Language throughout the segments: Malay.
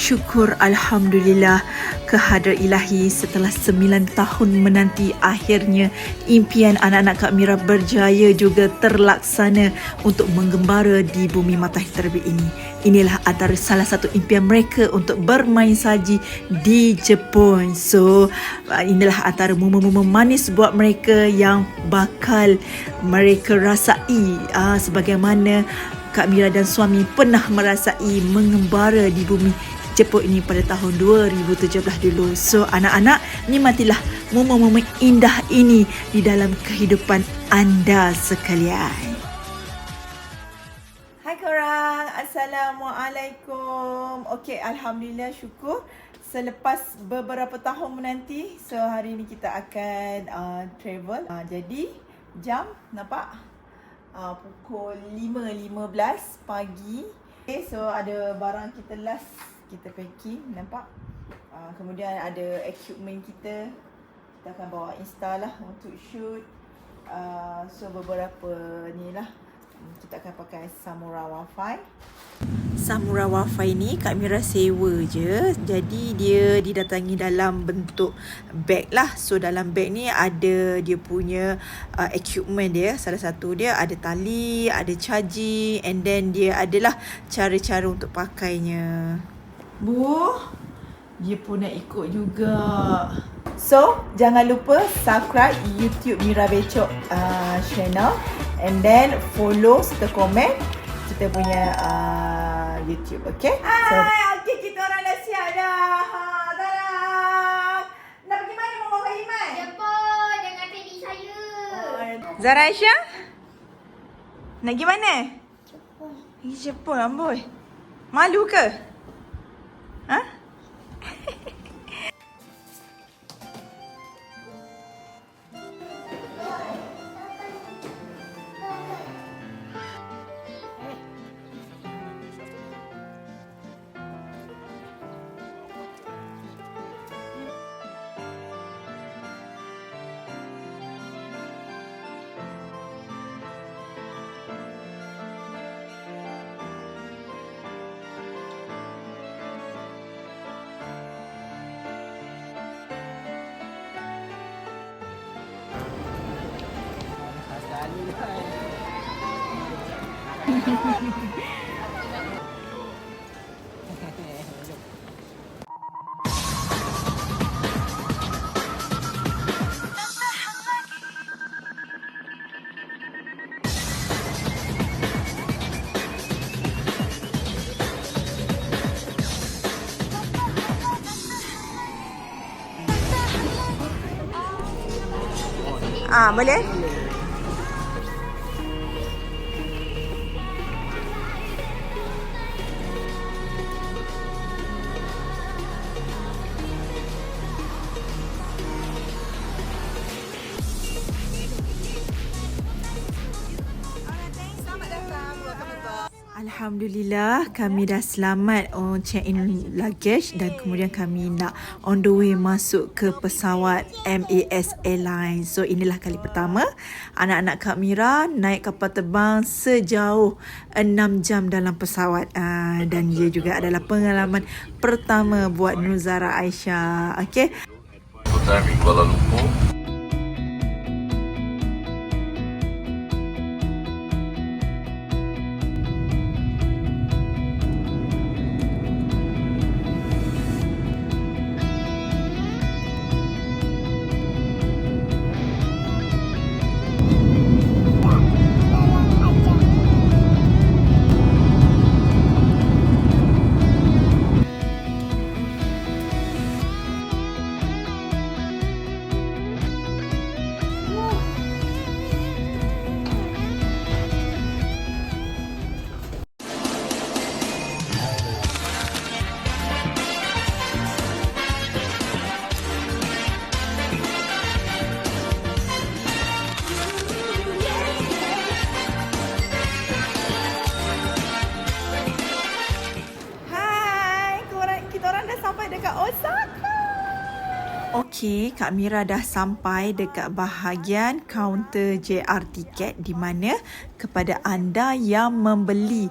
Syukur Alhamdulillah kehadrat ilahi setelah 9 tahun menanti, akhirnya impian anak-anak Kak Mira berjaya juga terlaksana untuk menggembara di bumi matahari terbit ini. Inilah antara salah satu impian mereka untuk bermain salji di Jepun. So, inilah antara momen-momen manis buat mereka yang bakal mereka rasai sebagaimana Kak Mira dan suami pernah merasai mengembara di bumi Jepun ini pada tahun 2017 dulu. So, anak-anak, nikmatilah momen-momen indah ini di dalam kehidupan anda sekalian. Hai korang, Assalamualaikum. Okey, Alhamdulillah, syukur. Selepas beberapa tahun menanti, so hari ini kita akan travel. Jadi, jam, nampak? Pukul 5.15 pagi. Okay, so ada barang kita last kita packing, nampak? Kemudian ada equipment kita akan bawa insta lah untuk shoot. So beberapa ni lah kita akan pakai Samura Wi-Fi. Samura Wi-Fi ni Kak Mira sewa je. Jadi dia didatangi dalam bentuk bag lah. So dalam bag ni ada dia punya equipment dia. Salah satu dia ada tali, ada charging, and then dia adalah cara-cara untuk pakainya. Bu, dia pun nak ikut juga. So, jangan lupa subscribe YouTube Mira Becok channel, and then follow serta komen kita punya YouTube, okay? Hai, okay, kita orang dah siap dah. Dadah. Nak pergi mana Mama Fahiman? Jepun dengan teddy saya. Zara Aisyah? Nak pergi mana? Jepun. Pergi Jepun, amboi. Malu ke? Ha? Boleh? Alhamdulillah, kami dah selamat check in luggage dan kemudian kami nak on the way masuk ke pesawat MAS Airlines. So inilah kali pertama anak-anak Kak Mira naik kapal terbang sejauh 6 jam dalam pesawat, dan ia juga adalah pengalaman pertama buat Nuzara Aisyah. Okey. Time in Kuala Lumpur. Okey, Kak Mira dah sampai dekat bahagian kaunter JR tiket, di mana kepada anda yang membeli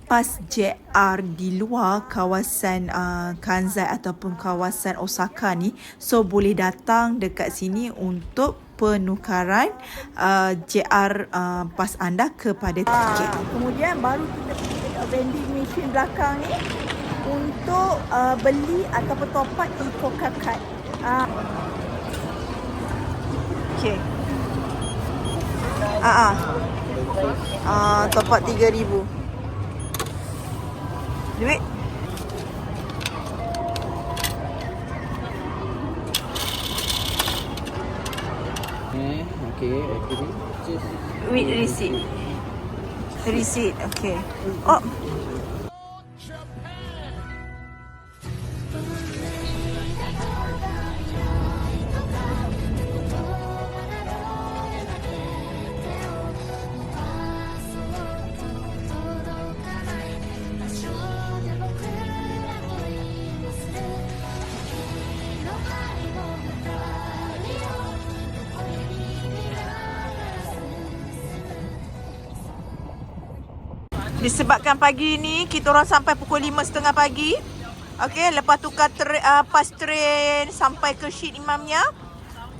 selepas JR di luar kawasan Kansai ataupun kawasan Osaka ni, so boleh datang dekat sini untuk penukaran JR pas anda kepada tiket. Kemudian baru kita pergi dekat vending machine belakang ni untuk beli ataupun top up Ikoka card. Okey. Top up 3,000. Duit? Okay, just With receipt. Receipt, okay. Oh. Disebabkan pagi ni kita orang sampai pukul 5.30 pagi. Okey, lepas tukar pas train sampai ke Shin Imamnya.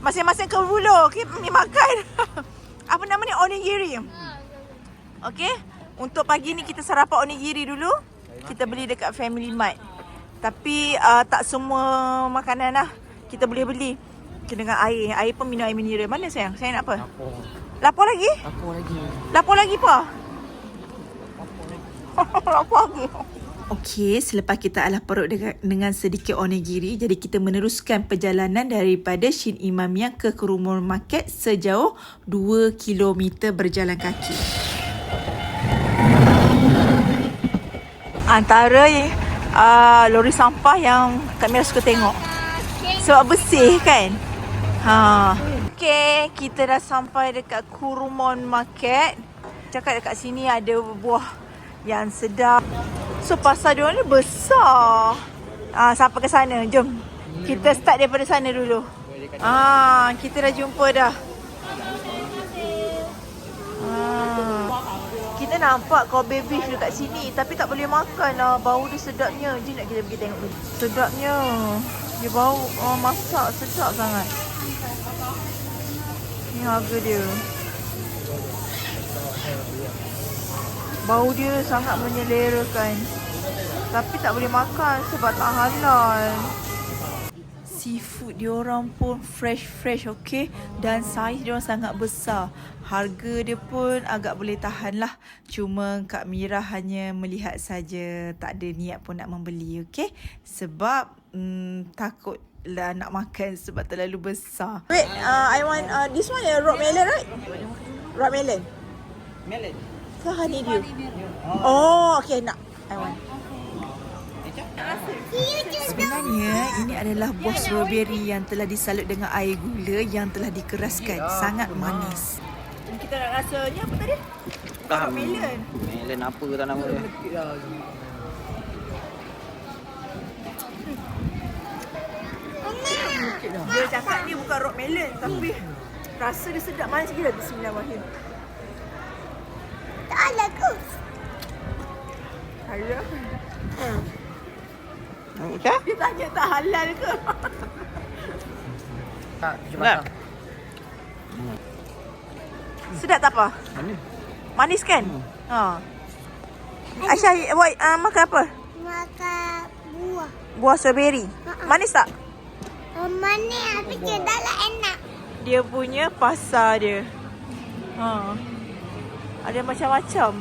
Masing-masing ke Wulo, okey, makan. Apa nama ni? Onigiri. Okey, untuk pagi ni kita sarapan onigiri dulu. Kita beli dekat Family Mart. Tapi tak semua makanan lah kita boleh beli. Dengan air. Air pun minum air mineral. Mana sayang? Saya nak apa? Lapor lagi? Lapor lagi apa? Okey, selepas kita alah perut dengan sedikit onigiri, jadi kita meneruskan perjalanan daripada Shin Imamiya ke Kurumon Market sejauh 2 km berjalan kaki. Antara lori sampah yang Kak Mira suka tengok. Sebab bersih kan? Okey, kita dah sampai dekat Kurumon Market. Cakap dekat sini ada buah yang sedap. So pasar dia ni besar. Sampai ke sana. Jom. Kita start daripada sana dulu. Kita dah jumpa dah. Kita nampak Kobe beef dekat sini tapi tak boleh makan lah. Bau dia sedapnya. Jom nak kita pergi tengok dulu. Sedapnya. Dia bau masak sedap sangat. Ni harga dia. Bau dia sangat menyelerakan. Tapi tak boleh makan sebab tak halal. Seafood diorang pun fresh, okey. Dan saiz diorang sangat besar. Harga dia pun agak boleh tahan lah. Cuma Kak Mira hanya melihat saja. Tak ada niat pun nak membeli, okey. Sebab takut lah nak makan sebab terlalu besar. Wait, I want this one rock melon, right? Rock melon. melon. Ke honeydew? Oh, okay, nak. I want. Sebenarnya ini adalah buah strawberry yang telah disalut dengan air gula yang telah dikeraskan. Sangat manis. Kita nak rasanya apa tadi? Melon. Melon apa tak nama dia? Dia cakap ni bukan rock melon tapi rasa dia sedap. Manis gila. Bismillahirrahmanirrahim. Tak ada ke? Halal. Okay? Dia tanya tak halal ke? Tak, sedap. Sedap tak apa? Manis. Manis kan? Aisyah, makan apa? Makan buah. Buah strawberry. Manis tak? Manis tapi kedala enak. Dia punya pasar dia. Ada macam-macam.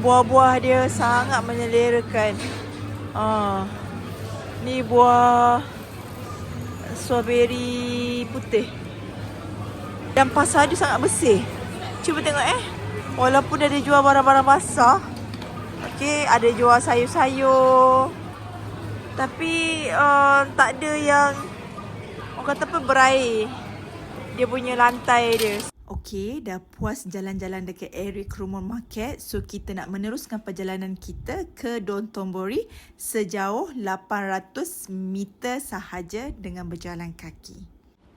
Buah-buah dia sangat menyelerakan. Ni buah strawberry putih. Dan pasar dia sangat bersih. Cuba tengok Walaupun ada jual barang-barang basah. Okey, ada jual sayur-sayur. Tapi tak ada yang orang kata apa berair. Dia punya lantai dia. Okey, dah puas jalan-jalan dekat area Kurumon Market. So kita nak meneruskan perjalanan kita ke Dotonbori sejauh 800 meter sahaja dengan berjalan kaki.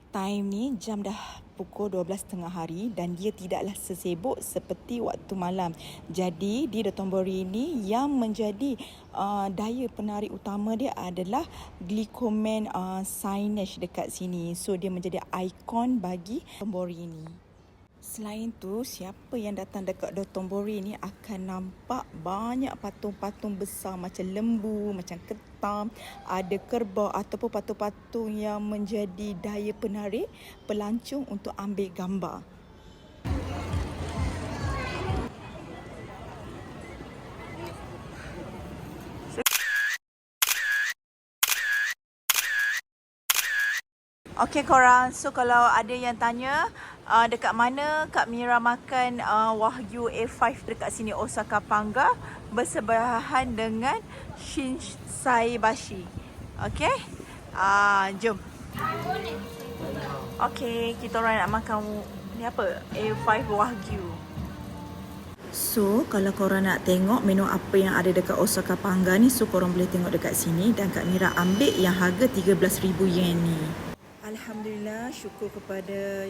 Time ni jam dah pukul 12.30 hari dan dia tidaklah sesibuk seperti waktu malam. Jadi di Dotonbori ini yang menjadi daya penarik utama dia adalah glycoman signage dekat sini. So dia menjadi ikon bagi Dotonbori ini. Selain tu, siapa yang datang dekat Dotonbori ni akan nampak banyak patung-patung besar macam lembu, macam ketam, ada kerbau ataupun patung-patung yang menjadi daya penarik pelancong untuk ambil gambar. Okey korang, so kalau ada yang tanya dekat mana Kak Mira makan Wagyu A5 dekat sini Osaka Pangga bersebelahan dengan Shinsaibashi. Okey? Jom. Okey, kita orang nak makan ni apa? A5 Wagyu. So, kalau korang nak tengok menu apa yang ada dekat Osaka Pangga ni, so korang boleh tengok dekat sini dan Kak Mira ambil yang harga 13,000 yen ni. Alhamdulillah, syukur kepada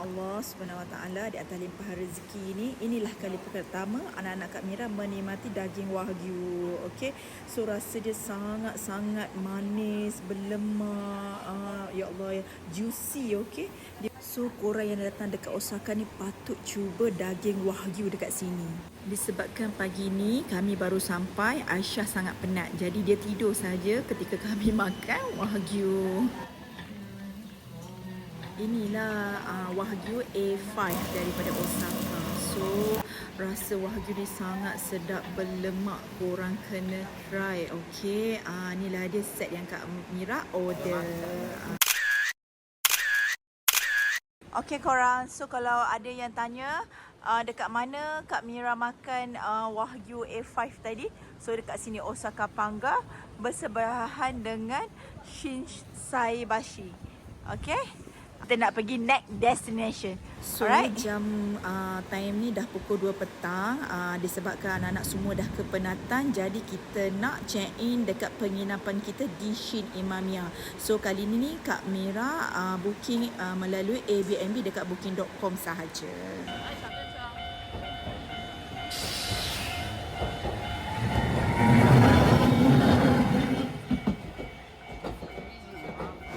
Allah Subhanahu Wa Taala di atas limpahan rezeki ini. Inilah kali pertama anak-anak Kak Mira menikmati daging wagyu. Okey, so rasa dia sangat-sangat manis, berlemak, ya Allah, juicy. Okey, so korang yang datang dekat Osaka ni patut cuba daging wagyu dekat sini. Disebabkan pagi ni kami baru sampai, Aisyah sangat penat. Jadi dia tidur saja ketika kami makan wagyu. Inilah Wagyu A5 daripada Osaka. So, rasa Wagyu ni sangat sedap, berlemak. Korang kena try, okey? Inilah dia set yang Kak Mira order. Okey korang, so kalau ada yang tanya dekat mana Kak Mira makan Wagyu A5 tadi, so dekat sini Osaka Pangga bersebelahan dengan Shinsaibashi. Okey? Kita nak pergi next destination. So, alright. Jam time ni dah pukul 2 petang. Disebabkan anak-anak semua dah kepenatan, jadi kita nak check in dekat penginapan kita di Shin Imamiya. So kali ni Kak Mira booking melalui Airbnb dekat booking.com sahaja.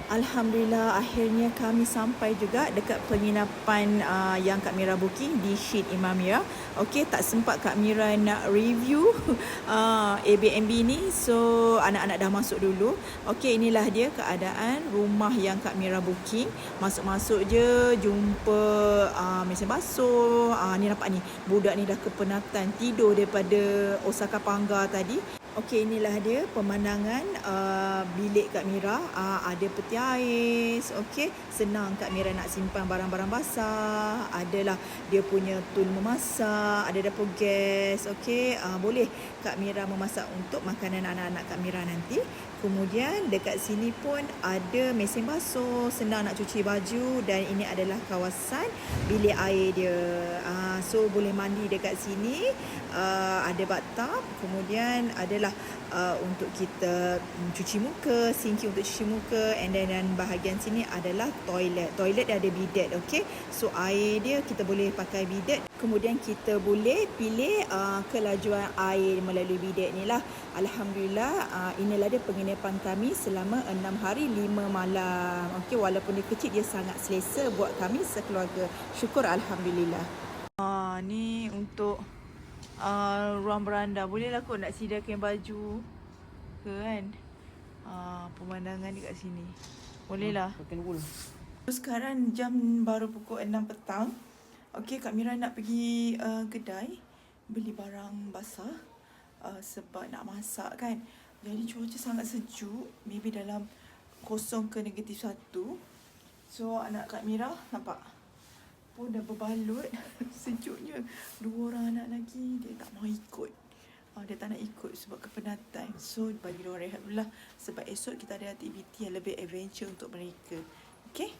Alhamdulillah, akhirnya kami sampai juga dekat penginapan yang Kak Mira booking di Shin Imamiya. Okey, tak sempat Kak Mira nak review Airbnb ni. So, anak-anak dah masuk dulu. Okey, inilah dia keadaan rumah yang Kak Mira booking. Masuk-masuk je, jumpa mesin basuh. Ni nampak ni, budak ni dah kepenatan tidur daripada Osaka Pangga tadi. Okey, inilah dia pemandangan bilik Kak Mira. Ada peti ais. Okey, senang Kak Mira nak simpan barang-barang basah. Adalah dia punya tool memasak, ada dapur gas. Okey, boleh Kak Mira memasak untuk makanan anak-anak Kak Mira nanti. Kemudian dekat sini pun ada mesin basuh, senang nak cuci baju, dan ini adalah kawasan bilik air dia. So boleh mandi dekat sini. Ada bathtub, kemudian adalah untuk kita cuci muka, sinki untuk cuci muka, and then bahagian sini adalah toilet. Toilet dia ada bidet, okey. So air dia kita boleh pakai bidet. Kemudian kita boleh pilih kelajuan air melalui bidet ni lah. Alhamdulillah, inilah dia penginapan kami selama 6 hari 5 malam. Okey, walaupun dia kecil, dia sangat selesa buat kami sekeluarga. Syukur alhamdulillah. Ni untuk ruang beranda. Bolehlah kot nak sediakan baju ke kan. Pemandangan dekat sini. Bolehlah. Sekarang jam baru pukul 6 petang. Okey, Kak Mira nak pergi kedai beli barang basah sebab nak masak kan. Jadi cuaca sangat sejuk, maybe dalam 0 ke -1. So anak Kak Mira nampak pun dah berbalut. Sejuknya. 2 orang anak lagi, dia tak mau ikut. Dia tak nak ikut sebab kepenatan. So bagi dia orang rehat dulu lah, sebab esok kita ada aktiviti yang lebih adventure untuk mereka. Okay,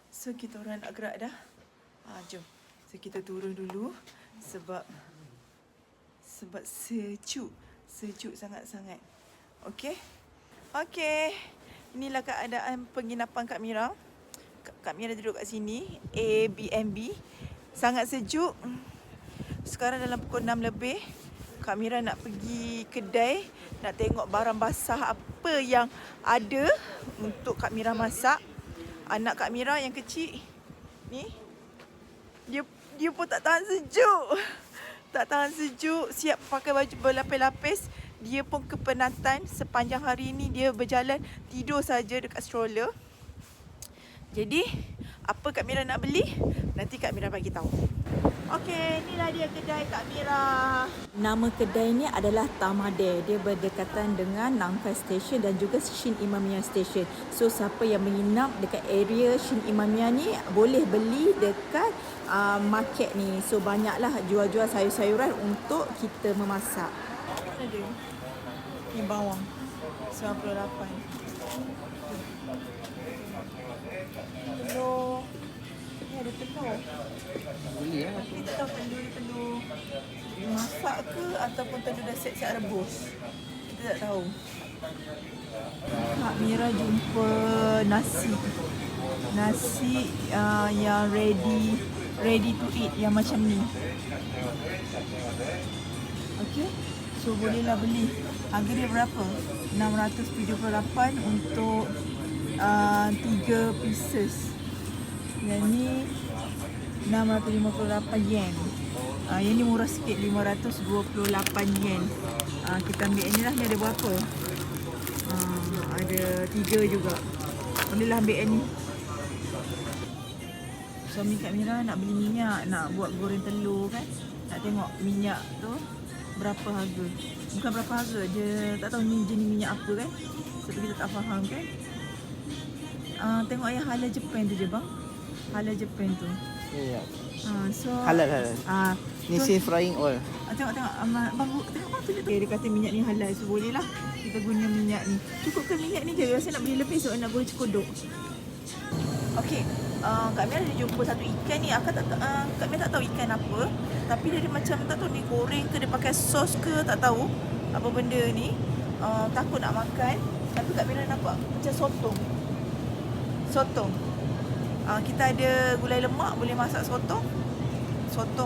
so kita orang nak gerak dah. Jom. So kita turun dulu sebab sejuk sangat-sangat. Okey. Okey. Inilah keadaan penginapan Kak Mira. Kak Mira duduk kat sini, Airbnb. Sangat sejuk. Sekarang dalam pukul 6 lebih. Kak Mira nak pergi kedai, nak tengok barang basah apa yang ada untuk Kak Mira masak. Anak Kak Mira yang kecil ni, dia pun tak tahan sejuk. Tak tahan sejuk, siap pakai baju berlapis-lapis. Dia pun kepenatan. Sepanjang hari ni dia berjalan, tidur saja dekat stroller. Jadi, apa Kak Mira nak beli? Nanti Kak Mira bagi tahu. Okey, inilah dia kedai Kak Mira. Nama kedai ni adalah Tamade. Dia berdekatan dengan Nangkai Station dan juga Shin Imamiya Station. So, siapa yang menginap dekat area Shin Imamiya ni boleh beli dekat market ni. So, banyaklah jual-jual sayur-sayuran untuk kita memasak. Ada. Ni bawang. 98. Telur. Ni ada telur. Beli lah. Tapi tak tahu telur masak ke ataupun telur dah siap-siap rebus. Kita tak tahu. Kak Mira jumpa nasi. Nasi yang ready to eat, yang macam ni. Okey. So bolehlah beli. Harga dia berapa? 678 untuk 3 pieces. Yang ni 658 yen. Yang ni murah sikit, 528 yen. Kita ambil yang ni lah. Ni ada berapa? Ada 3 juga. Bolehlah ambil yang ni. Suami Kak Mira nak beli minyak, nak buat goreng telur kan. Nak tengok minyak tu berapa harga. Bukan berapa harga, dia tak tahu ni jenis minyak apa kan. Sebab kita tak faham kan. Tengok yang halal Japan tu je bang. Halal Japan tu. Ya. So Halal. Ni so, safe frying oil. tengok bang tunjuk tu. Dia kata minyak ni halal, so boleh lah kita guna minyak ni. Cukup ke minyak ni je? Rasa nak beli lebih sebab nak goreng cekodok. Okey, Kak Mira ada jumpa satu ikan ni. Kak Mira tak tahu ikan apa, tapi dia macam tak tahu ni goreng ke, dia pakai sos ke, tak tahu apa benda ni. Takut nak makan, tapi Kak Mira nampak macam sotong. Kita ada gulai lemak, boleh masak sotong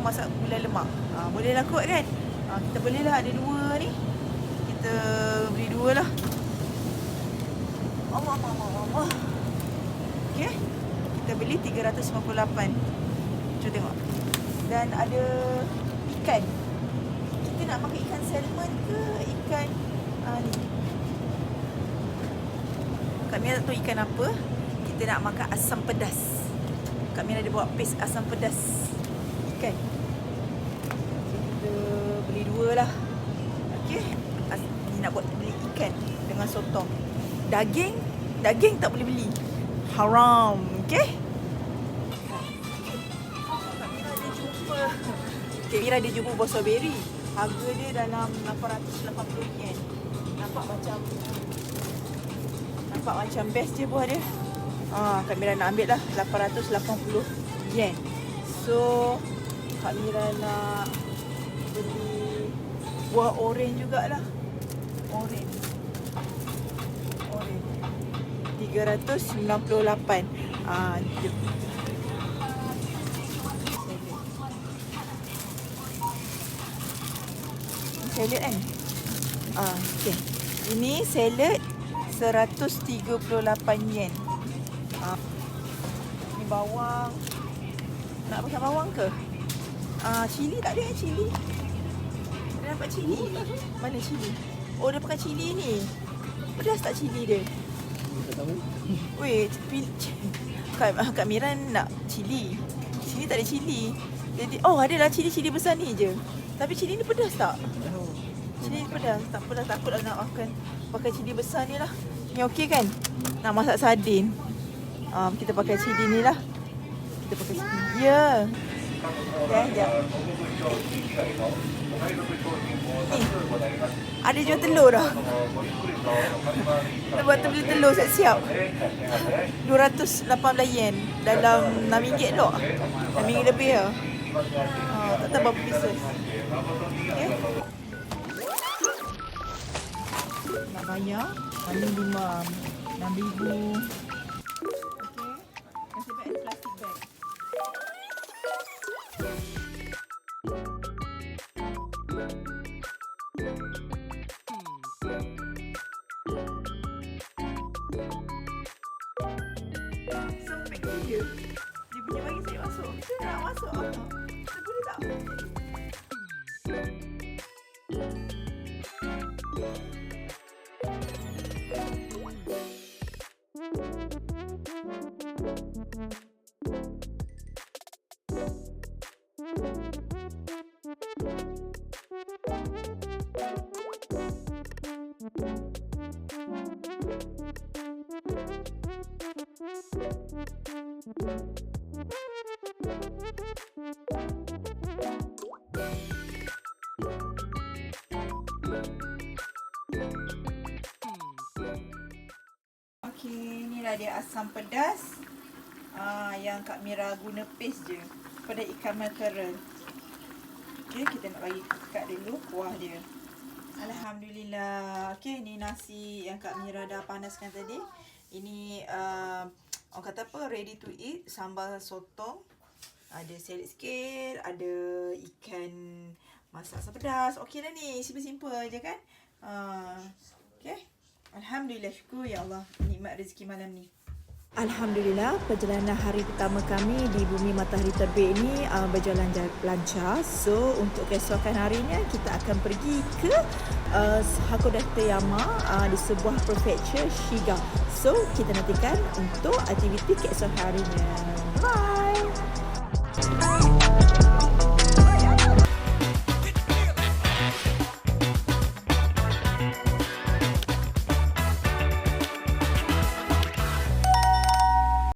masak gulai lemak. Boleh lah kot kan. Kita boleh lah ada 2 ni. Kita beli 2 lah. Allah. Okey. Kita beli 358. Cuba tengok. Dan ada ikan. Kita nak makan ikan salmon ke ikan ni. Kak Mira tak tahu ikan apa. Kita nak makan asam pedas. Kak Mira ada bawa paste asam pedas ikan. So, kita beli 2 lah. Okey. Ni nak buat beli ikan dengan sotong. Daging tak boleh beli. Haram. Okey. Kak Mira ada jumpa buah strawberry. Harga dia dalam 880 yen. Nampak macam best je buah dia. Kak Mira nak ambil lah 880 yen. So Kak Mira nak beli buah oren jugalah. Oren 398. Jom. Salad kan? Okay. Ini salad 138 yen. Ni bawang. Nak pakai bawang ke? Cili tak ada kan cili? Dia nampak cili. Mana cili? Oh, dia pakai cili ni. Pedas tak cili dia? Tak tahu. Weh, Kak Mira nak cili. Sini tak ada cili. Jadi, adalah cili besar ni je. Tapi cili ni pedas tak? Cili ni pedas. Tak pedas, takutlah nak makan. Pakai cili besar ni lah. Ni okey kan? Nak masak sardin. Kita pakai cili ni lah. Kita pakai cili. Ya. Sekejap. Ni. Ada jual telur dah. Lepas tu beli telur siap-siap. 218 yen. Dalam RM6 dok. RM6 lebih lah. Tak tahu berapa pieces. Okay. Nak bayar. Ini 6,000. Okay. Kasih Dia nak masuk. Dia boleh tak? Okey, inilah dia asam pedas. Yang Kak Mira guna paste je pada ikan mackerel. Okey, kita nak bagi kat dulu kuah dia. Alhamdulillah. Okey, ni nasi yang Kak Mira dah panaskan tadi. Ini orang kata apa, ready to eat. Sambal sotong. Ada selit sikit, ada ikan masak asam pedas. Okey dah ni, simple-simple je kan. Okey. Alhamdulillah, syukur ya Allah nikmat rezeki malam ni. Alhamdulillah, perjalanan hari pertama kami di Bumi Matahari Terbit ini berjalan lancar. So, untuk keesokan harinya kita akan pergi ke Hakodate-yama di sebuah prefecture Shiga. So, kita nantikan untuk aktiviti keesokan harinya. Bye!